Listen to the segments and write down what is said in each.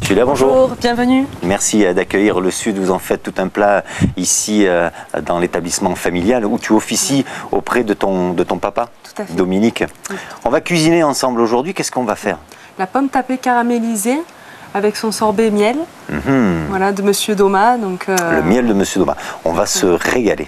Julia, bonjour. Bonjour, bienvenue. Merci d'accueillir le Sud. Vous en faites tout un plat ici dans l'établissement familial où tu officies auprès de ton papa, Tout à fait. Dominique. Oui. On va cuisiner ensemble aujourd'hui. Qu'est-ce qu'on va faire? La pomme tapée caramélisée avec son sorbet miel, voilà, de Monsieur Doma. Donc, Le miel de Monsieur Doma. On va se régaler.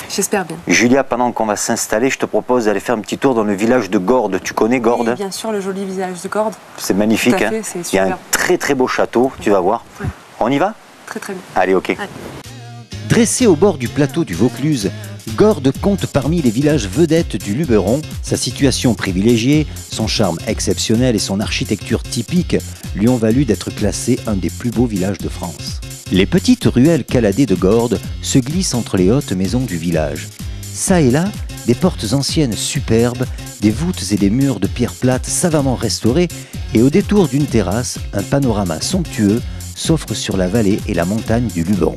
j'espère bien. Julia, pendant qu'on va s'installer, je te propose d'aller faire un petit tour dans le village de Gordes. Tu connais Gordes? Oui, bien sûr, le joli village de Gordes. C'est magnifique. Tout à fait, hein. c'est Il y a un super. très très beau château, tu vas voir. Ouais. On y va? Très très bien. Allez, ok. Allez. Dressé au bord du plateau du Vaucluse, Gordes compte parmi les villages vedettes du Luberon. Sa situation privilégiée, son charme exceptionnel et son architecture typique lui ont valu d'être classé un des plus beaux villages de France. Les petites ruelles caladées de Gordes se glissent entre les hautes maisons du village. Ça et là, des portes anciennes superbes, des voûtes et des murs de pierre plate savamment restaurés, et au détour d'une terrasse, un panorama somptueux s'offre sur la vallée et la montagne du Luberon.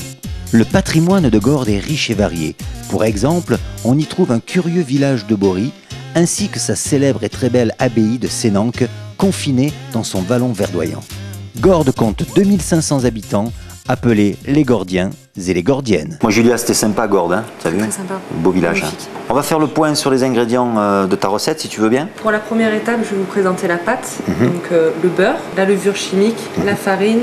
Le patrimoine de Gordes est riche et varié. Pour exemple, on y trouve un curieux village de Bory, ainsi que sa célèbre et très belle abbaye de Sénanque, confinée dans son vallon verdoyant. Gordes compte 2500 habitants, appelés les Gordiens et les Gordiennes. Moi, Julia, c'était sympa Gordes, hein, t'as vu? Très sympa. Beau village. Hein. Magnifique. On va faire le point sur les ingrédients de ta recette, si tu veux bien. Pour la première étape, je vais vous présenter la pâte, donc le beurre, la levure chimique, la farine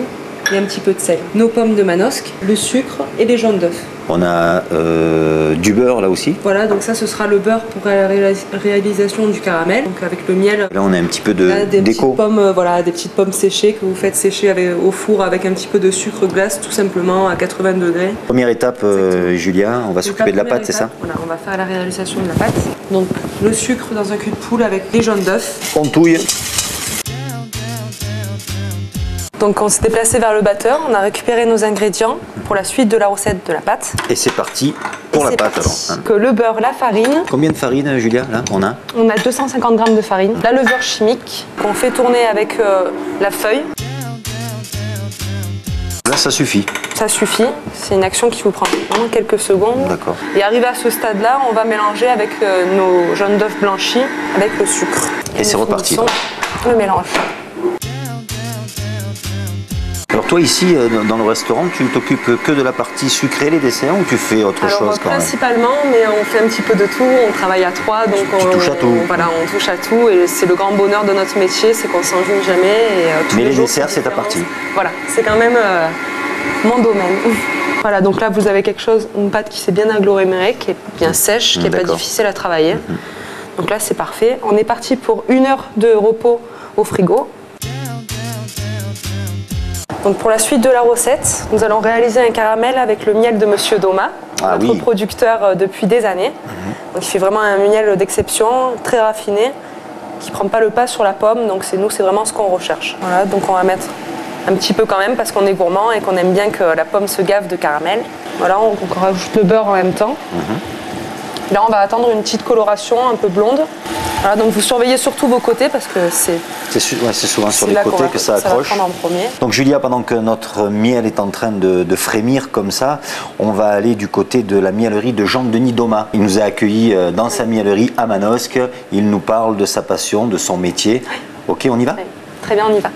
et un petit peu de sel. Nos pommes de manosque, le sucre et les jaunes d'œufs. On a du beurre là aussi. Voilà, donc ça ce sera le beurre pour la réalisation du caramel, donc avec le miel. Là, on a un petit peu Là, des d'écho. petites pommes, voilà, des petites pommes séchées que vous faites sécher au four avec un petit peu de sucre glace, tout simplement à 80 degrés. Première étape, Julia, on va Donc, s'occuper de la pâte, c'est ça? Voilà, on va faire la réalisation de la pâte. Donc le sucre dans un cul de poule avec les jaunes d'œufs. On touille. Donc on s'est déplacé vers le batteur, on a récupéré nos ingrédients pour la suite de la recette de la pâte. Et c'est parti pour Et la c'est pâte parti. alors. Hein. Que le beurre, la farine. Combien de farine, Julia, là, on a? On a 250 g de farine, la levure chimique qu'on fait tourner avec la feuille. Là, ça suffit. Ça suffit, c'est une action qui vous prend vraiment quelques secondes. D'accord. Et arrivé à ce stade-là, on va mélanger avec nos jaunes d'œufs blanchis avec le sucre. Et c'est nous reparti. finissons le mélange. Alors toi ici, dans le restaurant, tu t'occupes que de la partie sucrée, les desserts, ou tu fais autre chose quand même? Principalement, mais on fait un petit peu de tout, on travaille à trois, donc Tu touches à tout. Voilà, on touche à tout, et c'est le grand bonheur de notre métier, c'est qu'on s'ennuie jamais. Et, tous Mais les jours, desserts, c'est ta différent. partie. Voilà, c'est quand même mon domaine. Voilà, donc là vous avez quelque chose, une pâte qui s'est bien agglomérée, qui est bien sèche, qui n'est pas D'accord. difficile à travailler. Donc là c'est parfait. On est parti pour 1 heure de repos au frigo. Donc pour la suite de la recette, nous allons réaliser un caramel avec le miel de Monsieur Doma, Ah notre oui. producteur depuis des années. Donc il fait vraiment un miel d'exception, très raffiné, qui ne prend pas le pas sur la pomme, donc c'est vraiment ce qu'on recherche. Voilà, donc on va mettre un petit peu quand même parce qu'on est gourmand et qu'on aime bien que la pomme se gave de caramel. Voilà, on rajoute le beurre en même temps. Là on va attendre une petite coloration un peu blonde. Voilà, donc vous surveillez surtout vos côtés parce que c'est souvent sur les là qu'on côtés va- que ça va accroche. prendre en premier. Donc Julia, pendant que notre miel est en train de frémir comme ça, on va aller du côté de la miellerie de Jean-Denis Doma. Il nous a accueillis dans sa miellerie à Manosque. Il nous parle de sa passion, de son métier. Ok, on y va? Oui, très bien, on y va.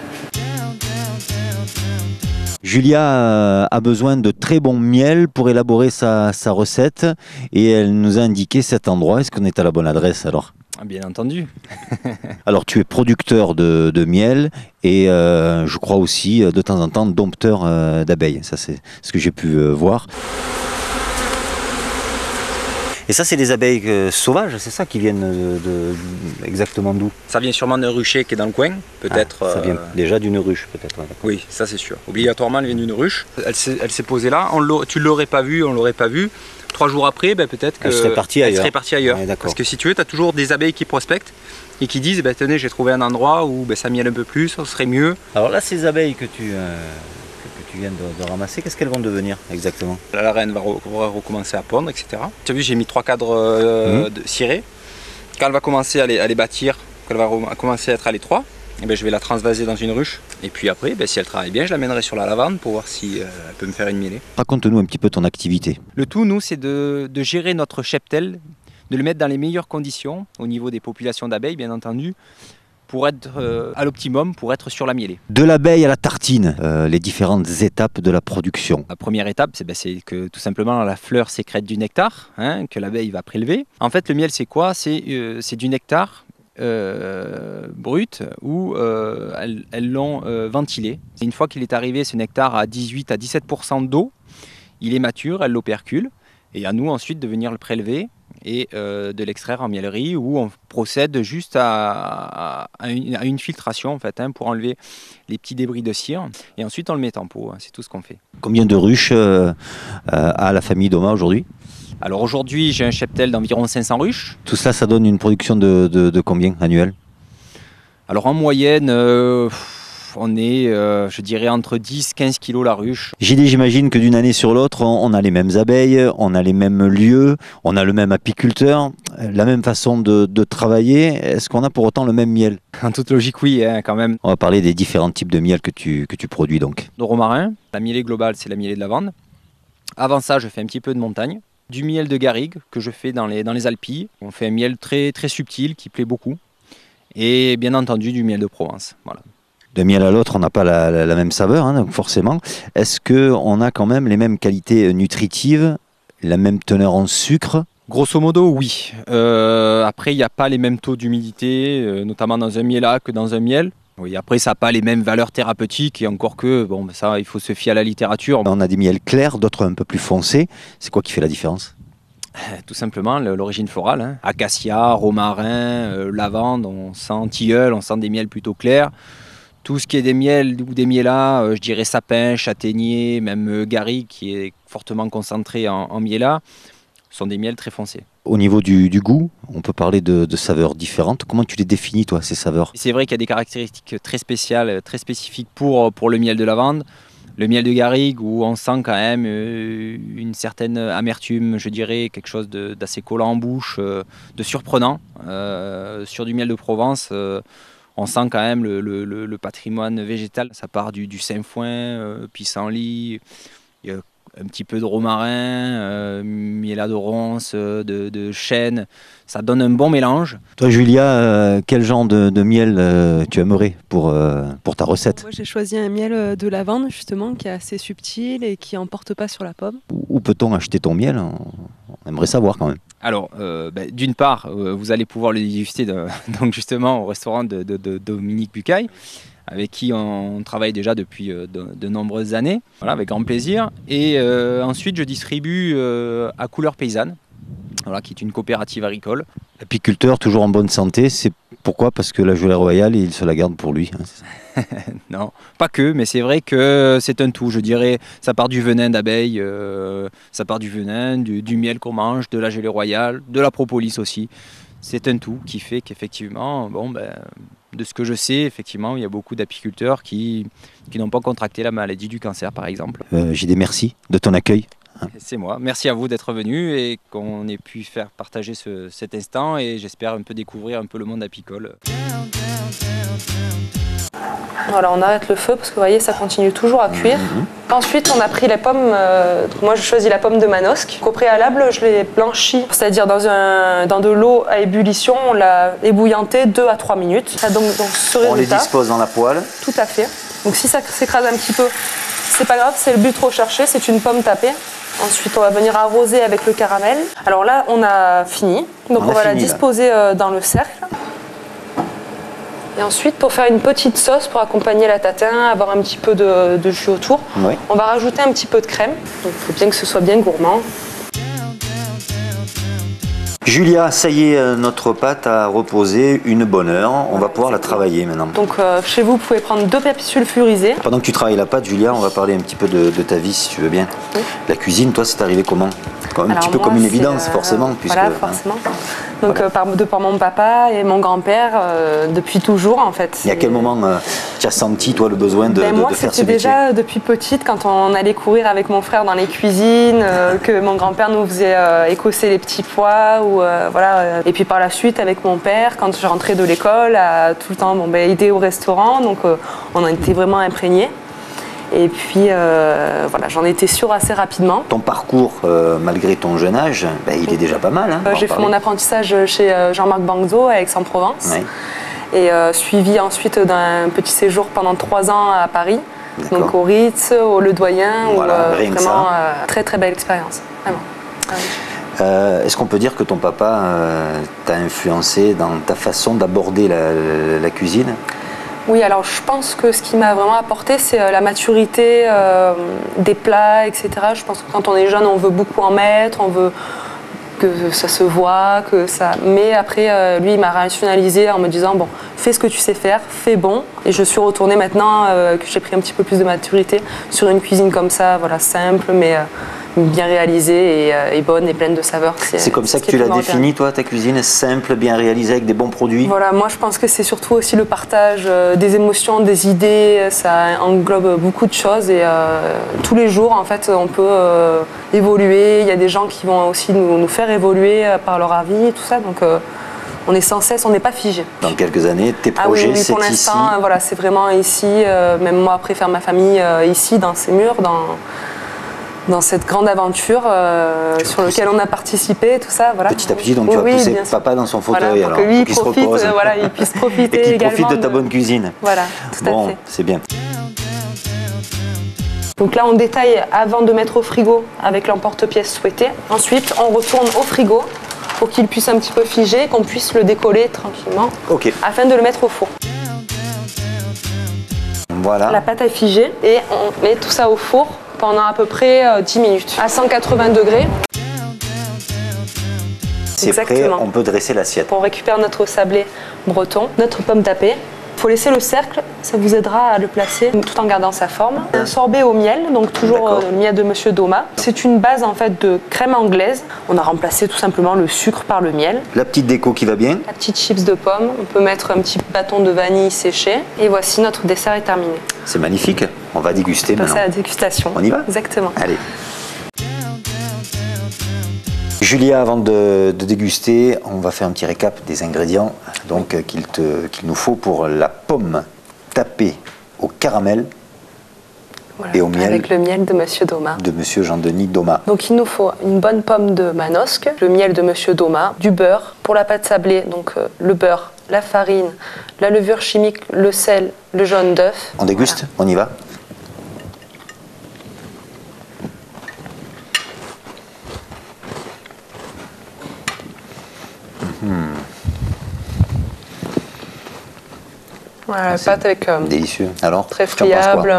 Julia a besoin de très bon miel pour élaborer sa recette et elle nous a indiqué cet endroit. Est-ce qu'on est à la bonne adresse alors? Bien entendu. Alors tu es producteur de miel et je crois aussi de temps en temps dompteur d'abeilles. Ça c'est ce que j'ai pu voir. Et ça c'est des abeilles sauvages, c'est ça qui viennent exactement d'où? Ça vient sûrement d'un rucher qui est dans le coin, peut-être. Ça vient déjà d'une ruche peut-être. Ouais, d'accord. Oui, ça c'est sûr. Obligatoirement, elle vient d'une ruche. Elle s'est posée là. Tu l'aurais pas vue, on l'aurait pas vue. 3 jours après, peut-être qu'elle serait partie ailleurs. Ouais, parce que si tu veux, tu as toujours des abeilles qui prospectent et qui disent tenez, j'ai trouvé un endroit où ça miel un peu plus, ça serait mieux. Alors là, ces abeilles que tu viens de ramasser, qu'est-ce qu'elles vont devenir exactement? La reine va recommencer à pondre, etc. Tu as vu, j'ai mis 3 cadres de cirés. Quand elle va commencer à les bâtir, quand elle va commencer à être à l'étroit, je vais la transvaser dans une ruche. Et puis après, si elle travaille bien, je l'amènerai sur la lavande pour voir si elle peut me faire une mielée. Raconte-nous un petit peu ton activité. Le tout, nous, c'est de gérer notre cheptel, de le mettre dans les meilleures conditions, au niveau des populations d'abeilles, bien entendu, pour être à l'optimum, pour être sur la mielée. De l'abeille à la tartine, les différentes étapes de la production. La première étape, c'est que tout simplement la fleur sécrète du nectar, hein, que l'abeille va prélever. En fait, le miel, c'est quoi? C'est du nectar brut où elles l'ont ventilé. Une fois qu'il est arrivé, ce nectar à 18 à 17% d'eau, il est mature, elle l'opercule. Et à nous ensuite de venir le prélever et de l'extraire en miellerie où on procède juste à une filtration en fait, hein, pour enlever les petits débris de cire et ensuite on le met en pot, hein, c'est tout ce qu'on fait. Combien de ruches a la famille Doma aujourd'hui? Alors aujourd'hui j'ai un cheptel d'environ 500 ruches. Tout cela, ça donne une production de combien annuelle? Alors en moyenne, on est, je dirais, entre 10-15 kilos la ruche. J'imagine que d'une année sur l'autre, on a les mêmes abeilles, on a les mêmes lieux, on a le même apiculteur, la même façon de travailler. Est-ce qu'on a pour autant le même miel? En toute logique, oui, hein, quand même. On va parler des différents types de miel que tu produis donc. De romarin, la mielée globale, c'est la mielée de lavande. Avant ça, je fais un petit peu de montagne. Du miel de garrigue que je fais dans les Alpilles. On fait un miel très, très subtil qui plaît beaucoup. Et bien entendu, du miel de Provence. Voilà. De miel à l'autre, on n'a pas la même saveur, hein, donc forcément. Est-ce qu'on a quand même les mêmes qualités nutritives, la même teneur en sucre? Grosso modo, oui. Après, il n'y a pas les mêmes taux d'humidité, notamment dans un miel A que dans un miel. Oui, après, ça n'a pas les mêmes valeurs thérapeutiques, et encore que, bon, ça, il faut se fier à la littérature. On a des miels clairs, d'autres un peu plus foncés. C'est quoi qui fait la différence? Tout simplement l'origine florale, hein. Acacia, romarin, lavande, on sent tilleul, on sent des miels plutôt clairs. Tout ce qui est des miels ou des mielas, je dirais sapin, châtaignier, même garrigue qui est fortement concentré en mielas, sont des miels très foncés. Au niveau du goût, on peut parler de saveurs différentes. Comment tu les définis, toi, ces saveurs? C'est vrai qu'il y a des caractéristiques très spéciales, très spécifiques pour le miel de lavande. Le miel de garrigue, où on sent quand même une certaine amertume, je dirais, quelque chose d'assez collant en bouche, de surprenant. Sur du miel de Provence, on sent quand même le patrimoine végétal. Ça part du sainfoin, pissenlit, il y a un petit peu de romarin, miela de ronce, de chêne. Ça donne un bon mélange. Toi, Julia, quel genre de miel tu aimerais pour ta recette? Moi, j'ai choisi un miel de lavande, justement, qui est assez subtil et qui n'emporte pas sur la pomme. Où peut-on acheter ton miel? On aimerait savoir quand même. Alors, d'une part, vous allez pouvoir le déguster donc justement au restaurant de Dominique Bucaille, avec qui on travaille déjà depuis de nombreuses années, voilà, avec grand plaisir. Et ensuite, je distribue à Couleurs Paysannes, voilà, qui est une coopérative agricole. L'apiculteur, toujours en bonne santé, c'est pourquoi? Parce que la gelée royale, il se la garde pour lui. Hein, non, pas que, mais c'est vrai que c'est un tout. Je dirais, ça part du venin d'abeille, ça part du venin, du miel qu'on mange, de la gelée royale, de la propolis aussi. C'est un tout qui fait qu'effectivement, de ce que je sais, effectivement, il y a beaucoup d'apiculteurs qui n'ont pas contracté la maladie du cancer, par exemple. J'ai des merci de ton accueil. C'est moi. Merci à vous d'être venu et qu'on ait pu faire partager cet instant et j'espère un peu découvrir un peu le monde apicole. Voilà, on arrête le feu parce que vous voyez, ça continue toujours à cuire. Ensuite, on a pris les pommes. Moi, je choisis la pomme de Manosque. Au préalable, je l'ai blanchie, c'est-à-dire dans de l'eau à ébullition. On l'a ébouillantée 2 à 3 minutes. Ça donne donc ce résultat. On les dispose dans la poêle. Tout à fait. Donc si ça s'écrase un petit peu, c'est pas grave, c'est le but recherché, c'est une pomme tapée. Ensuite, on va venir arroser avec le caramel. Alors là, on a fini. Donc on va la disposer dans le cercle. Et ensuite, pour faire une petite sauce pour accompagner la tatin, avoir un petit peu de jus autour, oui, on va rajouter un petit peu de crème. Donc il faut bien que ce soit bien gourmand. Julia, ça y est, notre pâte a reposé une bonne heure. On va pouvoir la travailler maintenant. Donc chez vous pouvez prendre 2 papilles sulfurisées. Pendant que tu travailles la pâte, Julia, on va parler un petit peu de ta vie, si tu veux bien. Oui. La cuisine, toi, c'est arrivé comment? Un petit peu comme une évidence, forcément. Puisque, voilà, forcément. Donc de par mon papa et mon grand-père, depuis toujours, en fait. Et à quel moment tu as senti, toi, le besoin de faire ce métier? C'était déjà depuis petite, quand on allait courir avec mon frère dans les cuisines, que mon grand-père nous faisait écosser les petits pois. Voilà. Et puis par la suite, avec mon père, quand je rentrais de l'école, à tout le temps aider au restaurant. Donc on en était vraiment imprégnés. Et puis voilà, j'en étais sûre assez rapidement. Ton parcours, malgré ton jeune âge, il est déjà pas mal. Hein, j'ai fait mon apprentissage chez Jean-Marc Bangzo à Aix-en-Provence. Oui. Et suivi ensuite d'un petit séjour pendant 3 ans à Paris, donc au Ritz, au Ledoyen, Voilà, où rien que vraiment ça. très très belle expérience, vraiment. Ah oui. Est-ce qu'on peut dire que ton papa t'a influencé dans ta façon d'aborder la cuisine? Oui, alors je pense que ce qui m'a vraiment apporté, c'est la maturité des plats, etc. Je pense que quand on est jeune, on veut beaucoup en mettre, on veut que ça se voit, que ça... Mais après, lui, il m'a rationalisé en me disant, bon, fais ce que tu sais faire, fais bon. Et je suis retournée maintenant que j'ai pris un petit peu plus de maturité sur une cuisine comme ça, voilà, simple, mais bien réalisée et bonne et pleine de saveurs. C'est comme ça que tu l'as défini, toi, ta cuisine, simple, bien réalisée, avec des bons produits? Voilà, moi je pense que c'est surtout aussi le partage des émotions, des idées, ça englobe beaucoup de choses et tous les jours en fait on peut évoluer, il y a des gens qui vont aussi nous faire évoluer par leur avis et tout ça, donc on est sans cesse, on n'est pas figé. Dans quelques années, tes projets, oui, c'est pour ici? l'instant, voilà, c'est vraiment ici, même moi après faire ma famille ici, dans ces murs, dans cette grande aventure sur laquelle on a participé, tout ça, voilà. Petit à petit, donc tu vas pousser papa dans son fauteuil, voilà, pour alors, que lui pour qu'il se repose. voilà, il puisse profiter et qu'il également profite de ta bonne cuisine. Voilà, tout à fait. C'est bien. Donc là, on détaille avant de mettre au frigo avec l'emporte-pièce souhaité. Ensuite, on retourne au frigo pour qu'il puisse un petit peu figer, qu'on puisse le décoller tranquillement, afin de le mettre au four. Voilà. La pâte est figée et on met tout ça au four pendant à peu près 10 minutes, à 180 degrés. C'est prêt, on peut dresser l'assiette. On récupère notre sablé breton, notre pomme tapée. Il faut laisser le cercle, ça vous aidera à le placer tout en gardant sa forme. Un sorbet au miel, donc toujours le miel de Monsieur Doma. C'est une base en fait de crème anglaise. On a remplacé tout simplement le sucre par le miel. La petite déco qui va bien. La petite chips de pomme, on peut mettre un petit bâton de vanille séché. Et voici, notre dessert est terminé. C'est magnifique, on va déguster maintenant. C'est la dégustation. On y va? Exactement. Allez. Julia, avant de déguster, on va faire un petit récap des ingrédients qu'il nous faut pour la pomme tapée au caramel et au miel. Avec le miel de Monsieur Doma. De Monsieur Jean-Denis Doma. Donc il nous faut une bonne pomme de Manosque, le miel de Monsieur Doma, du beurre. Pour la pâte sablée, donc le beurre, la farine, la levure chimique, le sel, le jaune d'œuf. On déguste? Voilà. On y va? Voilà, la pâte avec délicieux. Alors, très friable.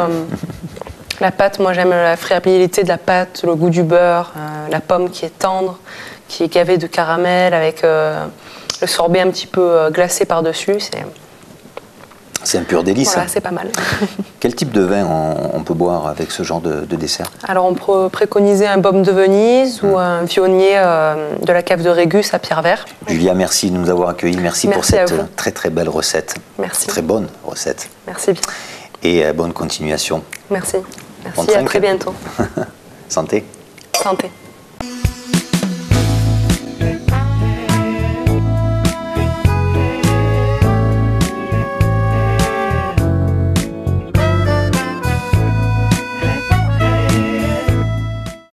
La pâte, moi j'aime la friabilité de la pâte, le goût du beurre, la pomme qui est tendre, qui est gavée de caramel avec le sorbet un petit peu glacé par-dessus. C'est un pur délice. Voilà, c'est pas mal. Quel type de vin on peut boire avec ce genre de dessert? Alors on peut préconiser un baume de Venise ou un vionnier de la cave de Régus à Pierrevert. Julia, merci de nous avoir accueillis. Merci pour cette très très belle recette. Merci. Très bonne recette. Merci bien. Et bonne continuation. Merci. Merci, à très bientôt. Santé. Santé.